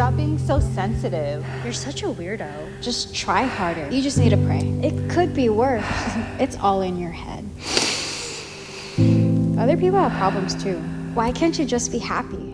Stop being so sensitive. You're such a weirdo. Just try harder. You just need to pray. It could be worse. It's all in your head. Other people have problems too. Why can't you just be happy?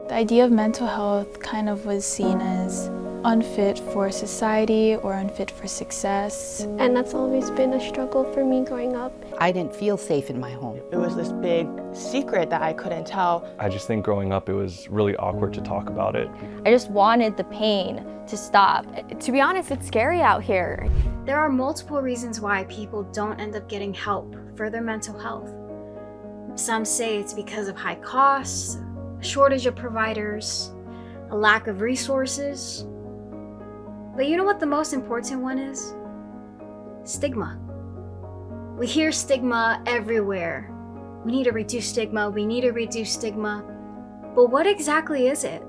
The idea of mental health kind of was seen as unfit for society or unfit for success. And that's always been a struggle for me growing up. I didn't feel safe in my home. It was this big secret that I couldn't tell. I just think growing up it was really awkward to talk about it. I just wanted the pain to stop. To be honest, it's scary out here. There are multiple reasons why people don't end up getting help for their mental health. Some say it's because of high costs, a shortage of providers, a lack of resources. But you know what the most important one is? Stigma. We hear stigma everywhere. We need to reduce stigma, we need to reduce stigma. But what exactly is it?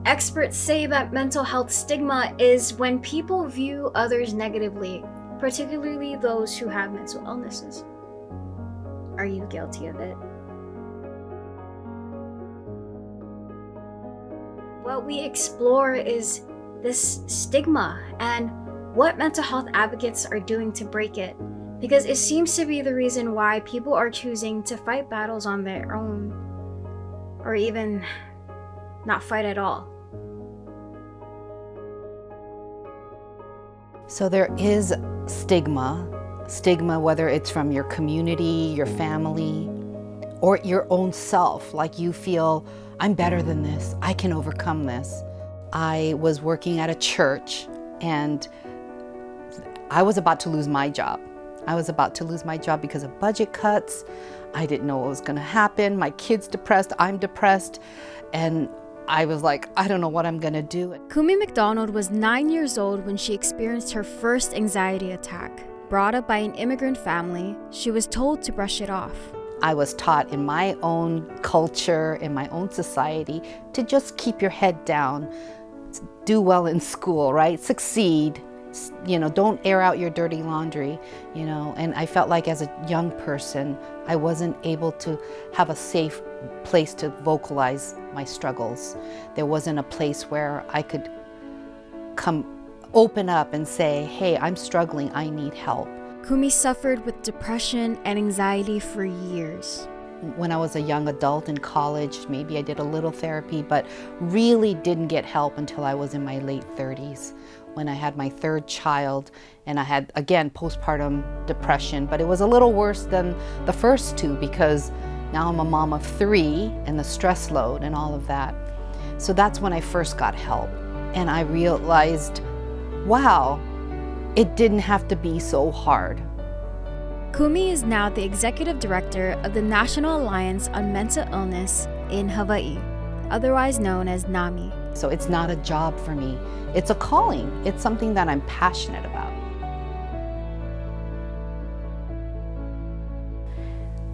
Experts say that mental health stigma is when people view others negatively, particularly those who have mental illnesses. Are you guilty of it? What we explore is this stigma and what mental health advocates are doing to break it, because it seems to be the reason why people are choosing to fight battles on their own, or even not fight at all. So there is stigma, whether it's from your community, your family, or your own self, like you feel, I'm better than this, I can overcome this. I was working at a church and I was about to lose my job. I was about to lose my job because of budget cuts. I didn't know what was gonna happen. My kid's depressed, I'm depressed. And I was like, I don't know what I'm gonna do. Kumi McDonald was 9 years old when she experienced her first anxiety attack. Brought up by an immigrant family, she was told to brush it off. I was taught in my own culture, in my own society, to just keep your head down, do well in school, right? Succeed, you know, don't air out your dirty laundry, you know. And I felt like as a young person, I wasn't able to have a safe place to vocalize my struggles. There wasn't a place where I could open up and say, hey, I'm struggling, I need help. Kumi suffered with depression and anxiety for years. When I was a young adult in college, maybe I did a little therapy, but really didn't get help until I was in my late 30s, when I had my third child, and I had, again, postpartum depression, but it was a little worse than the first two because now I'm a mom of 3 and the stress load and all of that. So that's when I first got help, and I realized, wow, it didn't have to be so hard. Kumi is now the executive director of the National Alliance on Mental Illness in Hawaii, otherwise known as NAMI. So it's not a job for me, it's a calling. It's something that I'm passionate about.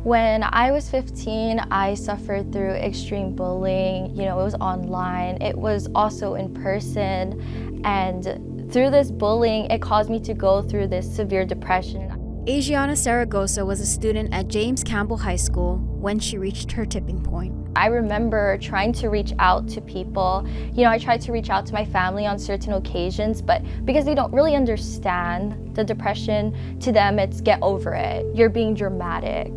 When I was 15, I suffered through extreme bullying. You know, it was online, it was also in person, and through this bullying, it caused me to go through this severe depression. Adriana Saragosa was a student at James Campbell High School when she reached her tipping point. I remember trying to reach out to people. You know, I tried to reach out to my family on certain occasions, but because they don't really understand the depression, to them it's get over it. You're being dramatic.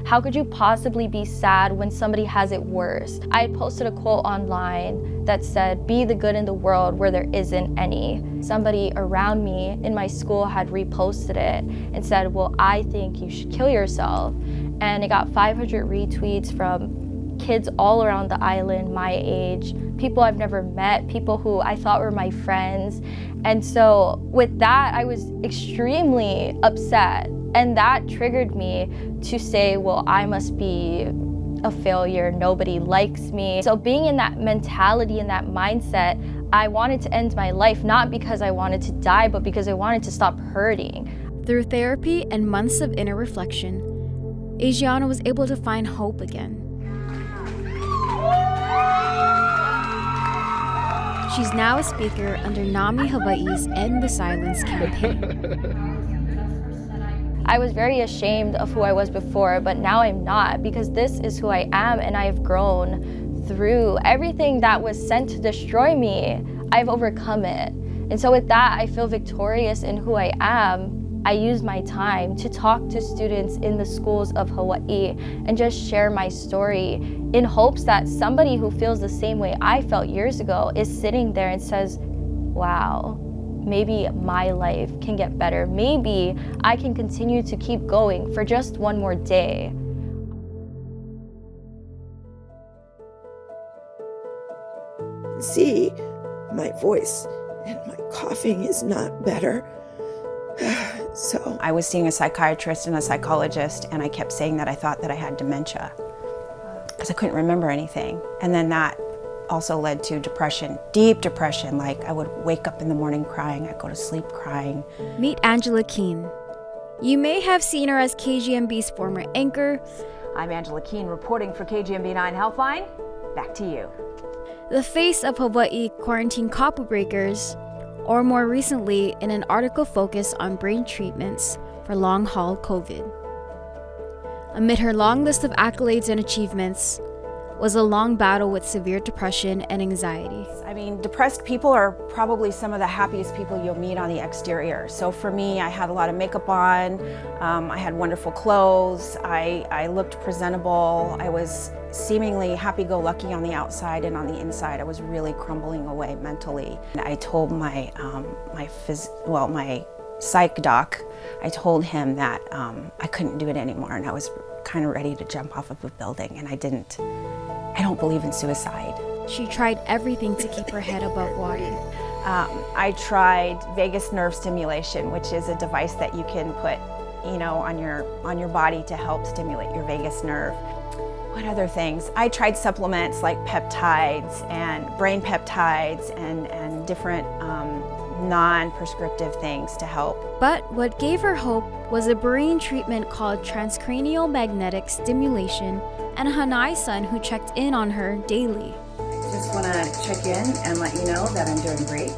How could you possibly be sad when somebody has it worse? I had posted a quote online that said, be the good in the world where there isn't any. Somebody around me in my school had reposted it and said, well, I think you should kill yourself. And it got 500 retweets from kids all around the island my age, people I've never met, people who I thought were my friends. And so with that, I was extremely upset. And that triggered me to say, well, I must be a failure, nobody likes me. So being in that mentality and that mindset, I wanted to end my life, not because I wanted to die, but because I wanted to stop hurting. Through therapy and months of inner reflection, Adriana was able to find hope again. She's now a speaker under NAMI Hawaii's End the Silence campaign. I was very ashamed of who I was before, but now I'm not, because this is who I am, and I've grown through everything that was sent to destroy me. I've overcome it. And so with that, I feel victorious in who I am. I use my time to talk to students in the schools of Hawaii and just share my story in hopes that somebody who feels the same way I felt years ago is sitting there and says, wow, maybe my life can get better. Maybe I can continue to keep going for just one more day. See, my voice and my coughing is not better. So I was seeing a psychiatrist and a psychologist, and I kept saying that I thought that I had dementia because I couldn't remember anything. And then that also led to depression, deep depression. Like I would wake up in the morning crying, I'd go to sleep crying. Meet Angela Keene. You may have seen her as KGMB's former anchor. I'm Angela Keene reporting for KGMB 9 Healthline. Back to you. The face of Hawaii quarantine kapu breakers, or more recently in an article focused on brain treatments for long-haul COVID. Amid her long list of accolades and achievements was a long battle with severe depression and anxiety. I mean, depressed people are probably some of the happiest people you'll meet on the exterior. So for me, I had a lot of makeup on, I had wonderful clothes, I looked presentable, I was seemingly happy-go-lucky on the outside, and on the inside I was really crumbling away mentally. And I told my my psych doc, I told him that I couldn't do it anymore, and I was kind of ready to jump off of a building, and I don't believe in suicide. She tried everything to keep her head above water. I tried vagus nerve stimulation, which is a device that you can put, on your body to help stimulate your vagus nerve. What other things? I tried supplements like peptides and brain peptides and different non-prescriptive things to help. But what gave her hope was a brain treatment called transcranial magnetic stimulation, and Hanai's son who checked in on her daily. Just want to check in and let you know that I'm doing great.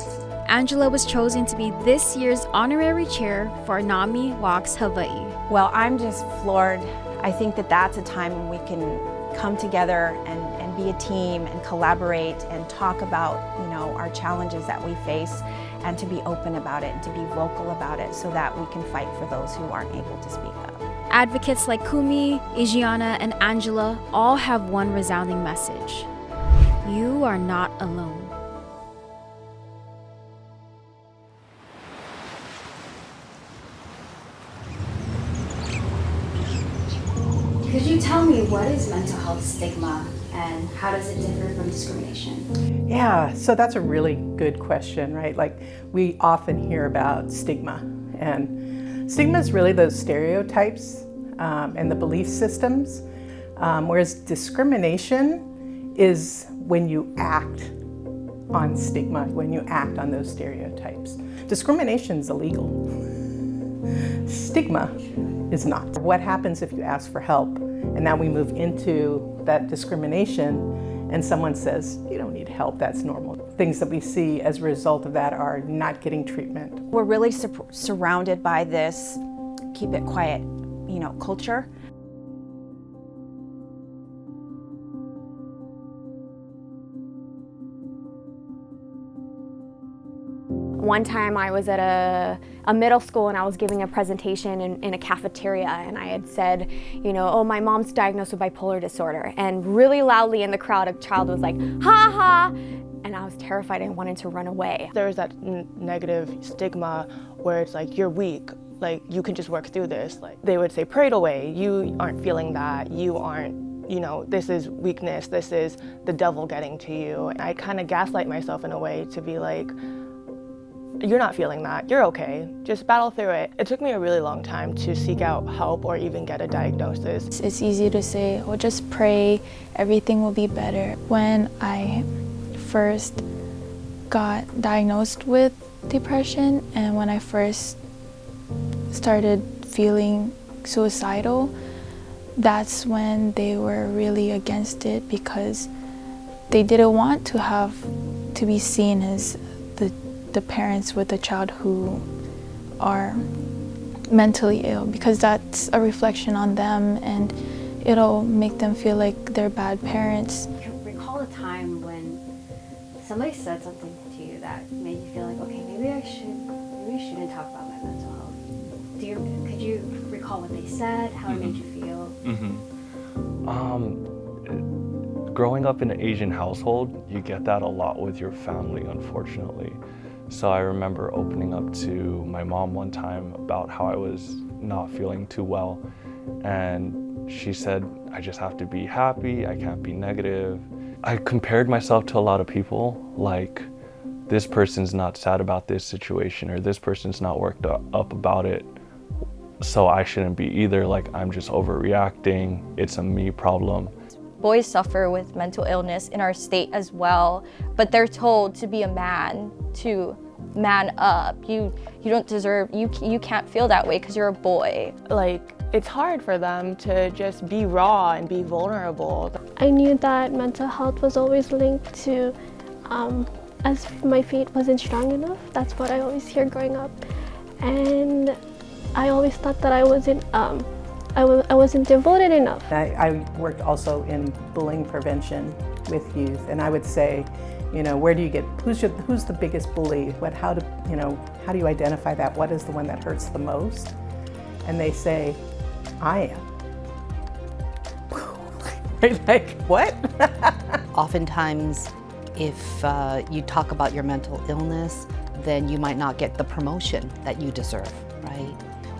Angela was chosen to be this year's honorary chair for NAMI Walks Hawaii. Well, I'm just floored. I think that that's a time when we can come together and be a team and collaborate and talk about, our challenges that we face, and to be open about it and to be vocal about it so that we can fight for those who aren't able to speak up. Advocates like Kumi, Adriana, and Angela all have one resounding message. You are not alone. Could you tell me what is mental health stigma and how does it differ from discrimination? Yeah, so that's a really good question, right? Like we often hear about stigma, and stigma is really those stereotypes and the belief systems, whereas discrimination is when you act on stigma, when you act on those stereotypes. Discrimination is illegal. Stigma is not. What happens if you ask for help and now we move into that discrimination and someone says, you don't need help, that's normal. Things that we see as a result of that are not getting treatment. We're really surrounded by this keep it quiet, culture. One time I was at a middle school and I was giving a presentation in a cafeteria, and I had said, oh, my mom's diagnosed with bipolar disorder. And really loudly in the crowd, a child was like, ha ha! And I was terrified and wanted to run away. There's that negative stigma where it's like, you're weak, like you can just work through this. Like they would say, pray it away, you aren't feeling that, you aren't, you know, this is weakness, this is the devil getting to you. And I kind of gaslight myself in a way to be like, you're not feeling that, you're okay, just battle through it. It took me a really long time to seek out help or even get a diagnosis. It's easy to say, oh, just pray, everything will be better. When I first got diagnosed with depression and when I first started feeling suicidal, that's when they were really against it because they didn't want to have to be seen as the parents with a child who are mentally ill, because that's a reflection on them and it'll make them feel like they're bad parents. Can you recall a time when somebody said something to you that made you feel like, okay, maybe I shouldn't talk about my mental health? Could you recall what they said, how it made you feel? Growing up in an Asian household, you get that a lot with your family, unfortunately. So I remember opening up to my mom one time about how I was not feeling too well. And she said, I just have to be happy, I can't be negative. I compared myself to a lot of people, like this person's not sad about this situation or this person's not worked up about it. So I shouldn't be either, like I'm just overreacting, it's a me problem. Boys suffer with mental illness in our state as well, but they're told to be a man, to man up. You don't deserve, you can't feel that way because you're a boy. Like, it's hard for them to just be raw and be vulnerable. I knew that mental health was always linked to, as my faith wasn't strong enough. That's what I always hear growing up. And I always thought that I wasn't devoted enough. I worked also in bullying prevention with youth, and I would say, you know, where do you get, who's the biggest bully? How do you identify that? What is the one that hurts the most? And they say, I am. Like, what? Oftentimes, if you talk about your mental illness, then you might not get the promotion that you deserve, right?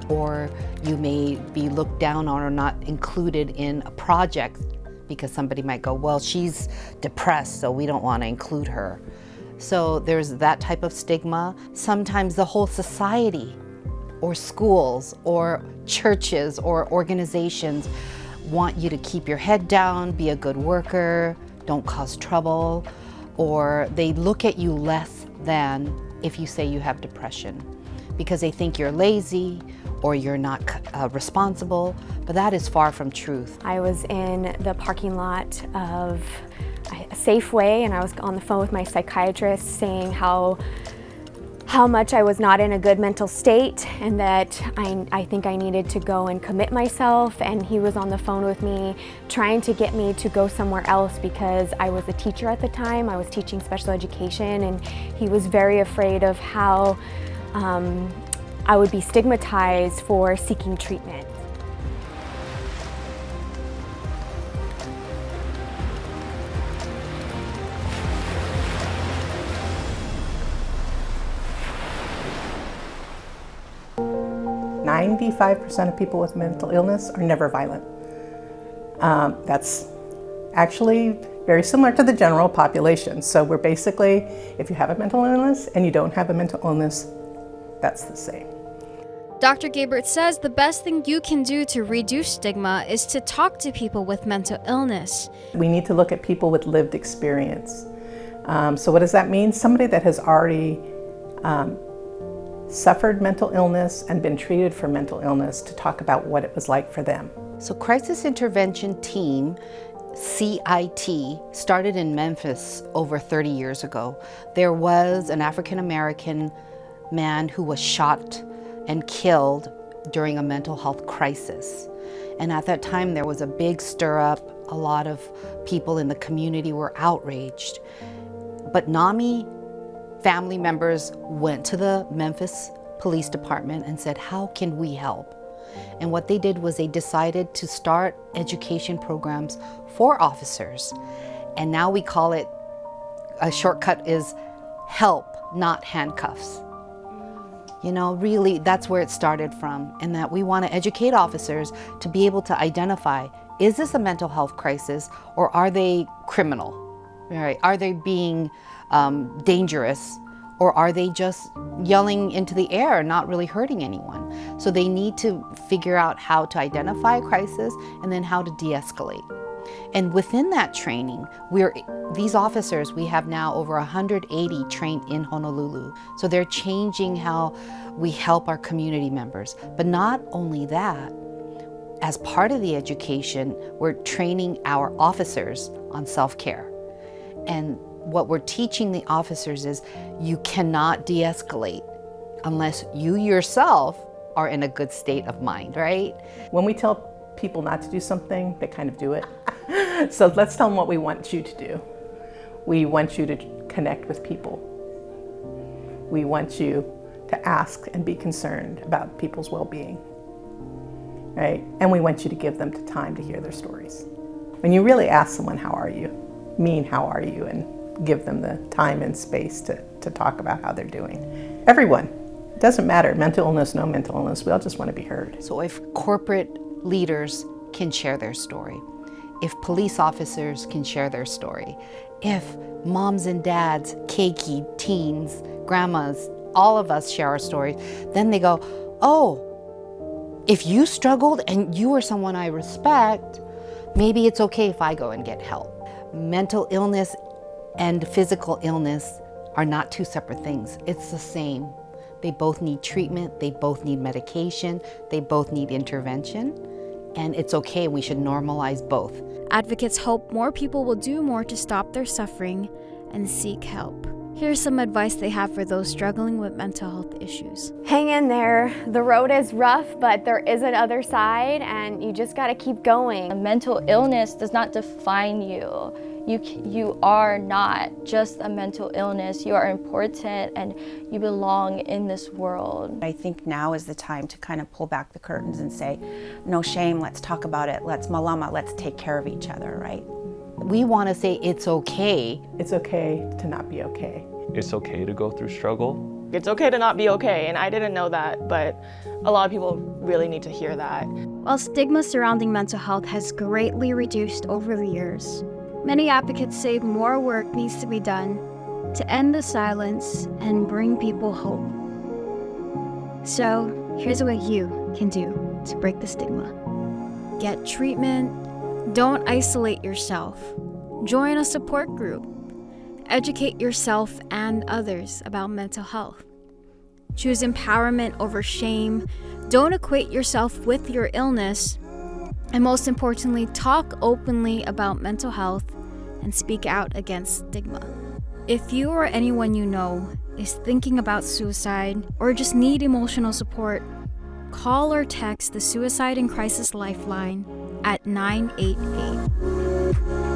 Or you may be looked down on or not included in a project because somebody might go, well, she's depressed, so we don't want to include her. So there's that type of stigma. Sometimes the whole society or schools or churches or organizations want you to keep your head down, be a good worker, don't cause trouble, or they look at you less than if you say you have depression because they think you're lazy or you're not responsible, but that is far from truth. I was in the parking lot of a Safeway and I was on the phone with my psychiatrist saying how much I was not in a good mental state and that I think I needed to go and commit myself, and he was on the phone with me trying to get me to go somewhere else because I was a teacher at the time. I was teaching special education and he was very afraid of how I would be stigmatized for seeking treatment. "95% of people with mental illness are never violent." That's actually very similar to the general population. So we're basically, if you have a mental illness and you don't have a mental illness, that's the same. Dr. Gabert says the best thing you can do to reduce stigma is to talk to people with mental illness. We need to look at people with lived experience. So what does that mean? Somebody that has already suffered mental illness and been treated for mental illness to talk about what it was like for them. So Crisis Intervention Team, CIT, started in Memphis over 30 years ago. There was an African American man who was shot and killed during a mental health crisis. And at that time there was a big stir up. A lot of people in the community were outraged. But NAMI family members went to the Memphis Police Department and said, how can we help? And what they did was they decided to start education programs for officers. And now we call it, a shortcut is help, not handcuffs. You know, really, that's where it started from, and that we want to educate officers to be able to identify, is this a mental health crisis or are they criminal? Right? Are they being dangerous, or are they just yelling into the air, not really hurting anyone? So they need to figure out how to identify a crisis and then how to de-escalate. And within that training, these officers, we have now over 180 trained in Honolulu. So they're changing how we help our community members. But not only that, as part of the education, we're training our officers on self-care. And what we're teaching the officers is you cannot de-escalate unless you yourself are in a good state of mind, right? When we tell people not to do something, they kind of do it. So let's tell them what we want you to do. We want you to connect with people. We want you to ask and be concerned about people's well-being, right? And we want you to give them the time to hear their stories. When you really ask someone, how are you? Mean, how are you? And give them the time and space to talk about how they're doing. Everyone, it doesn't matter, mental illness, no mental illness, we all just want to be heard. So if corporate leaders can share their story, if police officers can share their story, if moms and dads, keiki, teens, grandmas, all of us share our stories, then they go, oh, if you struggled and you are someone I respect, maybe it's okay if I go and get help. Mental illness and physical illness are not two separate things. It's the same. They both need treatment, they both need medication, they both need intervention, and it's okay, we should normalize both. Advocates hope more people will do more to stop their suffering and seek help. Here's some advice they have for those struggling with mental health issues. Hang in there. The road is rough, but there is another side, and you just gotta keep going. Mental illness does not define you. You are not just a mental illness. You are important and you belong in this world. I think now is the time to kind of pull back the curtains and say, no shame, let's talk about it, let's malama, let's take care of each other, right? We want to say it's okay. It's okay to not be okay. It's okay to go through struggle. It's okay to not be okay, and I didn't know that, but a lot of people really need to hear that. While stigma surrounding mental health has greatly reduced over the years, many advocates say more work needs to be done to end the silence and bring people hope. So, here's what you can do to break the stigma. Get treatment. Don't isolate yourself. Join a support group. Educate yourself and others about mental health. Choose empowerment over shame. Don't equate yourself with your illness. And most importantly, talk openly about mental health and speak out against stigma. If you or anyone you know is thinking about suicide or just need emotional support, call or text the Suicide and Crisis Lifeline at 988.